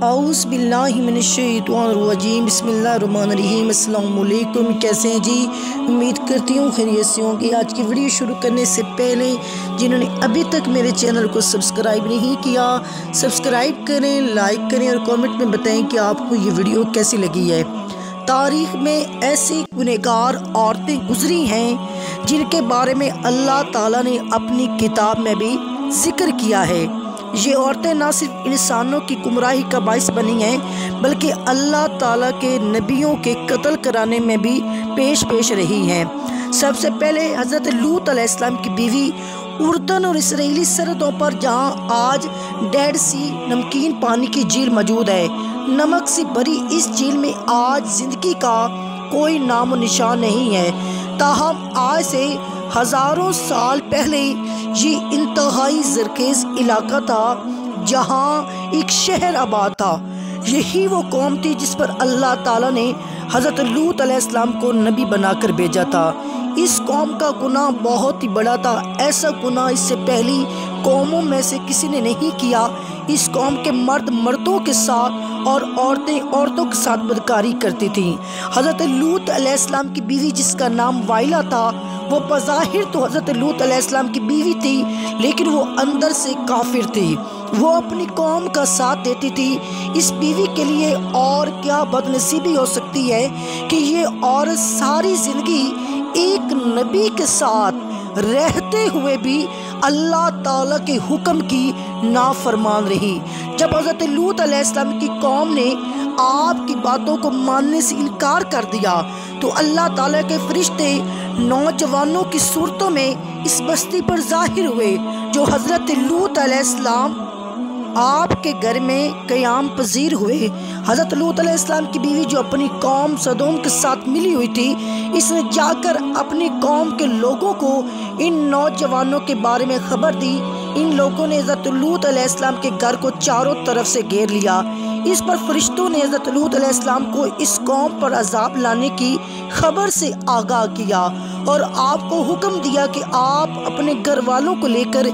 اعوذ باللہ من الشیطان الرجیم بسم اللہ الرحمن الرحیم۔ السلام علیکم، کیسے ہیں جی؟ امید کرتی ہوں خیریت سے ہوں گے۔ آج کی ویڈیو شروع کرنے سے پہلے جنہوں نے ابھی تک میرے چینل کو سبسکرائب نہیں کیا، سبسکرائب کریں، لائک کریں اور کامنٹ میں بتائیں کہ آپ کو یہ ویڈیو کیسی لگی ہے۔ تاریخ میں ایسی گنہگار عورتیں گزری ہیں جن کے بارے میں اللہ تعالیٰ نے اپنی کتاب میں بھی ذکر کیا ہے۔ یہ عورتیں نہ صرف انسانوں کی گمراہی کا باعث بنی ہیں بلکہ اللہ تعالیٰ کے نبیوں کے قتل کرانے میں بھی پیش رہی ہیں۔ سب سے پہلے حضرت لوط علیہ السلام کی بیوی اردن اور اسرائیلی سرحدوں پر جہاں آج ڈیڈ سی نمکین پانی کی جھیل موجود ہے، نمک سے بھری اس جھیل میں آج زندگی کا کوئی نام و نشان نہیں ہے۔ تاہم آج سے ہزاروں سال پہلے یہ انتہائی زرخیز علاقہ تھا جہاں ایک شہر آباد تھا۔ یہی وہ قوم تھی جس پر اللہ تعالیٰ نے حضرت لوط علیہ السلام کو نبی بنا کر بھیجا تھا۔ اس قوم کا گناہ بہت ہی بڑا تھا، ایسا گناہ اس سے پہلی قوموں میں سے کسی نے نہیں کیا۔ اس قوم کے مرد مردوں کے ساتھ اور عورتیں عورتوں کے ساتھ بدکاری کرتی تھیں۔ حضرت لوط علیہ السلام کی بیوی جس کا نام وائلہ تھا، وہ بظاہر تو حضرت لوط علیہ السلام کی بیوی تھی لیکن وہ اندر سے کافر تھی۔ وہ اپنی قوم کا ساتھ دیتی تھی۔ اس بیوی کے لیے اور کیا بد نصیبی ہو سکتی ہے کہ یہ عورت ساری زندگی ایک نبی کے ساتھ رہتے ہوئے بھی اللہ تعالیٰ کے حکم کی نافرمان رہی۔ جب حضرت لوط علیہ السلام کی قوم نے آپ کی باتوں کو ماننے سے انکار کر دیا تو اللہ تعالیٰ کے فرشتے نوجوانوں کی صورتوں میں اس بستی پر ظاہر ہوئے جو حضرت لوط علیہ السلام آپ کے گھر میں قیام پذیر ہوئے۔ حضرت لوط علیہ السلام کی بیوی جو اپنی قوم سدوم کے ساتھ ملی ہوئی تھی، اس نے جا کر اپنی قوم کے لوگوں کو ان نوجوانوں کے بارے میں خبر دی۔ ان لوگوں نے حضرت لوط علیہ السلام کے گھر کو چاروں طرف سے گھیر لیا۔ اس پر فرشتوں نے حضرت لوط علیہ السلام کو اس قوم پر عذاب لانے کی خبر سے آگاہ کیا اور آپ کو حکم دیا کہ آپ اپنے گھر والوں کو لے کر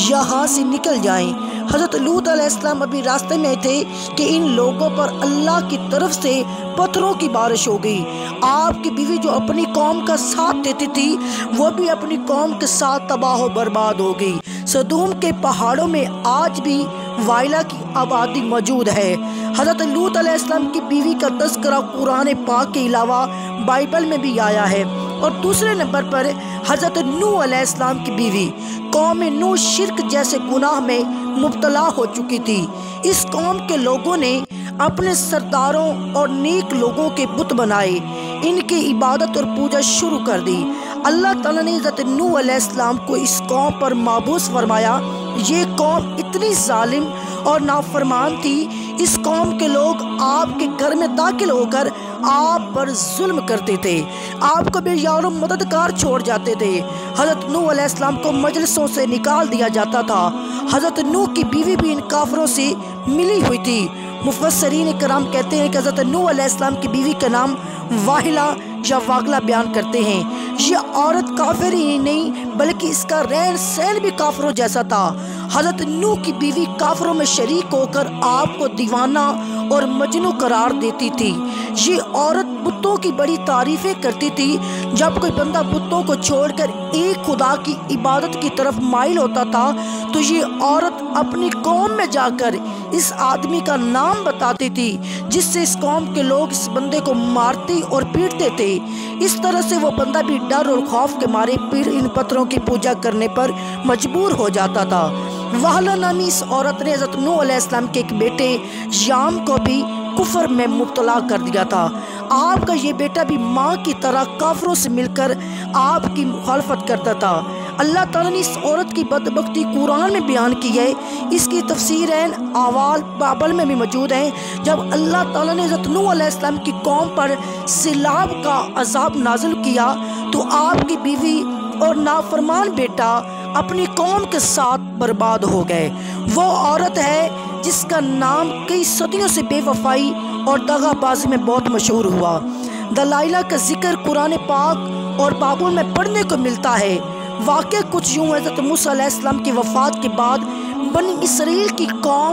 یہاں سے نکل جائیں۔ حضرت لوط علیہ السلام ابھی راستے میں تھے کہ ان لوگوں پر اللہ کی طرف سے پتھروں کی بارش ہو گئی۔ آپ کی بیوی جو اپنی قوم کا ساتھ دیتی تھی وہ بھی اپنی قوم کے ساتھ تباہ و برباد ہو گئی۔ سدوم کے پہاڑوں میں آج بھی وائلہ کی آبادی موجود ہے۔ حضرت لوط علیہ السلام کی بیوی کا تذکرہ قرآن پاک کے علاوہ بائبل میں بھی آیا ہے۔ اور دوسرے نمبر پر حضرت نوح علیہ السلام کی بیوی قوم نوح شرک جیسے گناہ میں مبتلا ہو چکی تھی۔ اس قوم کے لوگوں نے اپنے سرداروں اور نیک لوگوں کے بت بنائے، ان کی عبادت اور پوجا شروع کر دی۔ اللہ تعالیٰ نے حضرت نوح علیہ السلام کو اس قوم پر مبعوث فرمایا۔ یہ قوم اتنی ظالم اور نافرمان تھی، اس قوم کے لوگ آپ کے گھر میں داخل ہو کر آپ پر ظلم کرتے تھے، آپ کو بے یار و مددگار چھوڑ جاتے تھے۔ حضرت نوح علیہ السلام کو مجلسوں سے نکال دیا جاتا تھا۔ حضرت نوح کی بیوی بھی ان کافروں سے ملی ہوئی تھی۔ مفسرین کرام کہتے ہیں کہ حضرت نوح علیہ السلام کی بیوی کا نام واہلہ یا واغلہ بیان کرتے ہیں۔ یہ عورت کافر ہی نہیں بلکہ اس کا رہن سہن بھی کافروں جیسا تھا۔ حضرت نوح کی بیوی کافروں میں شریک ہو کر آپ کو دیوانہ اور مجنون قرار دیتی تھی۔ یہ عورت بتوں کی بڑی تعریفیں کرتی تھی۔ جب کوئی بندہ بتوں کو چھوڑ کر ایک خدا کی عبادت کی طرف مائل ہوتا تھا تو یہ عورت اپنی قوم میں جا کر اس آدمی کا نام بتاتی تھی جس سے اس قوم کے لوگ اس بندے کو مارتے اور پیٹتے تھے۔ اس طرح سے وہ بندہ بھی ڈر اور خوف کے مارے پھر ان پتھروں کی پوجا کرنے پر مجبور ہو جاتا تھا۔ واہلہ نامی اس عورت نے حضرت نوح علیہ السلام کے ایک بیٹے یام کو بھی کفر میں مبتلا کر دیا تھا۔ آپ کا یہ بیٹا بھی ماں کی طرح کافروں سے مل کر آپ کی مخالفت کرتا تھا۔ اللہ تعالیٰ نے اس عورت کی بدبختی قرآن میں بیان کی ہے۔ اس کی تفسیریں احوال بائبل میں بھی موجود ہیں۔ جب اللہ تعالیٰ نے حضرت نوح علیہ السلام کی قوم پر سیلاب کا عذاب نازل کیا تو آپ کی بیوی اور نافرمان بیٹا اپنی قوم کے ساتھ برباد ہو گئے۔ وہ عورت ہے جس کا نام کئی صدیوں سے بے وفائی اور دغا بازی میں بہت مشہور ہوا۔ دلائلہ کا ذکر قرآن پاک اور بائبل میں پڑھنے کو ملتا ہے۔ واقعہ کچھ یوں حضرت موسیٰ علیہ السلام کی وفات کے بعد بنی اسرائیل کی قوم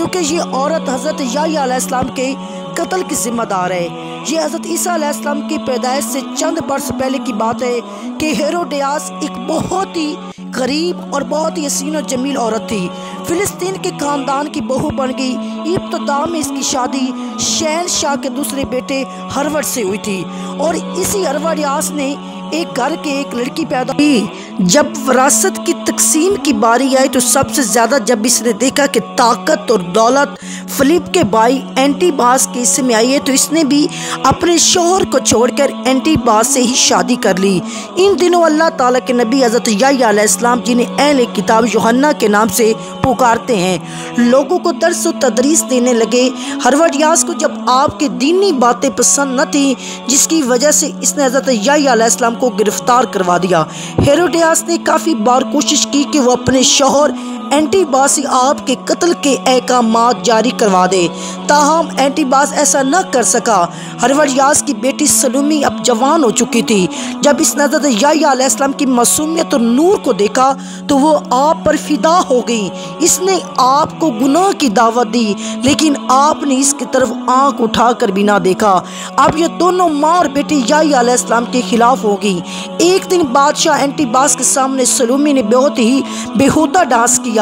کیونکہ یہ عورت حضرت یحییٰ علیہ السلام کے قتل کی ذمہ دار ہے۔ یہ حضرت عیسیٰ علیہ السلام کی پیدائش سے چند برس پہلے کی بات ہے کہ ہیروڈیاس ایک بہت ہی غریب اور بہت ہی حسین و جمیل عورت تھی۔ فلسطین کے خاندان کی بہو بن گئی۔ ابتدا میں اس کی شادی شہنشاہ کے دوسرے بیٹے ہرورڈ سے ہوئی تھی اور اسی ہیروڈیاس نے ایک گھر کے ایک لڑکی پیدا کی۔ جب وراثت کی تقسیم کی باری آئی تو سب سے زیادہ جب اس نے دیکھا کہ طاقت اور دولت فلپ کے بھائی اینٹی باس کے حصے میں آئی ہے تو اس نے بھی اپنے شوہر کو چھوڑ کر اینٹی باس سے ہی شادی کر لی۔ ان دنوں اللہ تعالیٰ کے نبی حضرت یحییٰ علیہ السلام جنہیں اہل کتاب یوحنا کے نام سے پکارتے ہیں لوگوں کو درس و تدریس دینے لگے۔ ہیروڈیاس کو جب آپ کے دینی باتیں پسند نہ تھیں جس کی وجہ سے اس نے حضرت یحییٰ علیہ السلام کو گرفتار کروا دیا۔ ہیروڈیاس نے کافی بار کوشش کی کہ وہ اپنے شوہر اینٹی باس سے آپ کے قتل کے احکامات جاری کروا دے، تاہم اینٹی باس ایسا نہ کر سکا۔ ہیروڈیاس کی بیٹی سلومی اب جوان ہو چکی تھی۔ جب اس نے حضرت یحییٰ علیہ السلام کی معصومیت اور نور کو دیکھا تو وہ آپ پر فدا ہو گئی۔ اس نے آپ کو گناہ کی دعوت دی لیکن آپ نے اس کی طرف آنکھ اٹھا کر بھی نہ دیکھا۔ اب یہ دونوں ماں اور بیٹی یحییٰ علیہ السلام کے خلاف ہو گئی۔ ایک دن بادشاہ اینٹی باس کے سامنے سلومی نے بہت ہی بےہودہ ڈانس کیا۔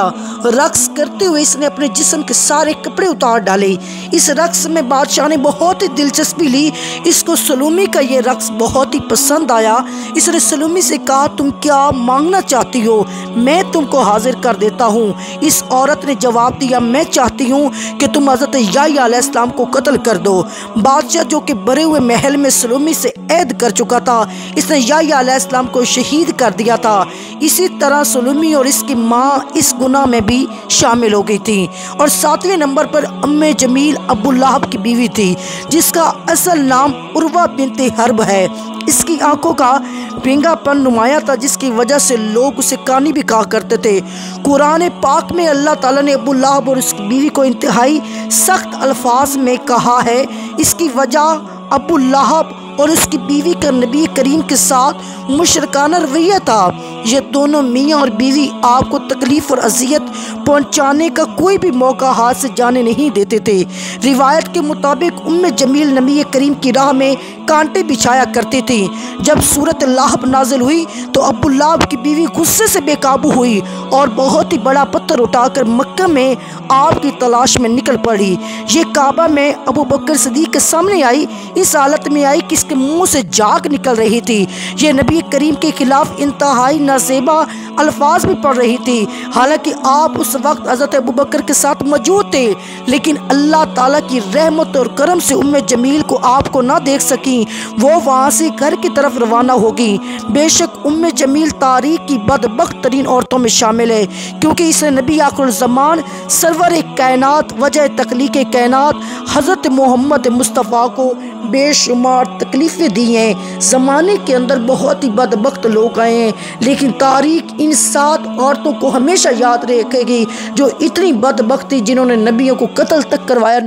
رقص کرتے ہوئے اس نے اپنے جسم کے سارے کپڑے اتار ڈالے۔ اس رقص میں بادشاہ نے بہت ہی دلچسپی لی۔ اس کو سلومی کا یہ رقص بہت ہی پسند آیا۔ اس نے سلومی سے کہا تم کیا مانگنا چاہتی ہو، میں تم کو حاضر کر دیتا ہوں۔ اس عورت نے جواب دیا میں چاہتی ہوں کہ تم حضرت یحییٰ علیہ السلام کو قتل کر دو۔ بادشاہ جو کہ بھرے ہوئے محل میں سلومی سے عہد کر چکا تھا اس نے یحییٰ علیہ السلام کو شہید کر دیا تھا۔ اسی طرح سلومی اور اس کی ماں اس گناہ میں بھی شامل ہو گئی تھی۔ اور 7ویں نمبر پر جمیل ابو لہب کی بیوی تھی جس کا اصل نام عروہ بنت حرب ہے۔ اس کی آنکھوں کا بینگا پن نمایاں تھا جس کی وجہ سے لوگ اسے کانی بھی کہا کرتے تھے۔ قرآن پاک میں اللہ تعالیٰ نے ابو لہب اور اس کی بیوی کو انتہائی سخت الفاظ میں کہا ہے۔ اس کی وجہ ابو لہب اور اس کی بیوی کا نبی کریم کے ساتھ مشرکانہ رویہ تھا۔ یہ دونوں میاں اور بیوی آپ کو تکلیف اور اذیت پہنچانے کا کوئی بھی موقع ہاتھ سے جانے نہیں دیتے تھے۔ روایت کے مطابق جمیل نبی کریم کی راہ میں کانٹے بچھایا کرتی تھی۔ جب سورۃ لہب نازل ہوئی تو ابو لہب کی بیوی غصے سے بے قابو ہوئی اور بہت ہی بڑا پتھر اٹھا کر مکہ میں آپ کی تلاش میں نکل پڑی۔ یہ کعبہ میں ابو بکر صدیق کے سامنے آئی، اس حالت میں آئی کہ اس کے منہ سے جاگ نکل رہی تھی۔ یہ نبی کریم کے خلاف انتہائی نازیبا الفاظ بھی پڑھ رہی تھی، حالانکہ آپ اس وقت حضرت ابو بکر کے ساتھ موجود تھے، لیکن اللہ تعالیٰ کی رحمت اور کرم سے جمیل کو آپ کو نہ دیکھ سکیں۔ وہ وہاں سے گھر کی طرف روانہ ہوگی۔ بے شک جمیل تاریخ کی بدبخت ترین عورتوں میں شامل ہے کیونکہ اس نے نبی آخر الزمان سرور کائنات وجہ تخلیق کائنات حضرت محمد مصطفیٰ کو بے شمار تکلیفیں دی ہیں۔ زمانے کے اندر بہت ہی بدبخت لوگ آئے ہیں لیکن تاریخ ان 7 عورتوں کو ہمیشہ یاد رکھے گی جو اتنی بدبخت تھی جنہوں نے نبیوں کو قتل تک کروایا۔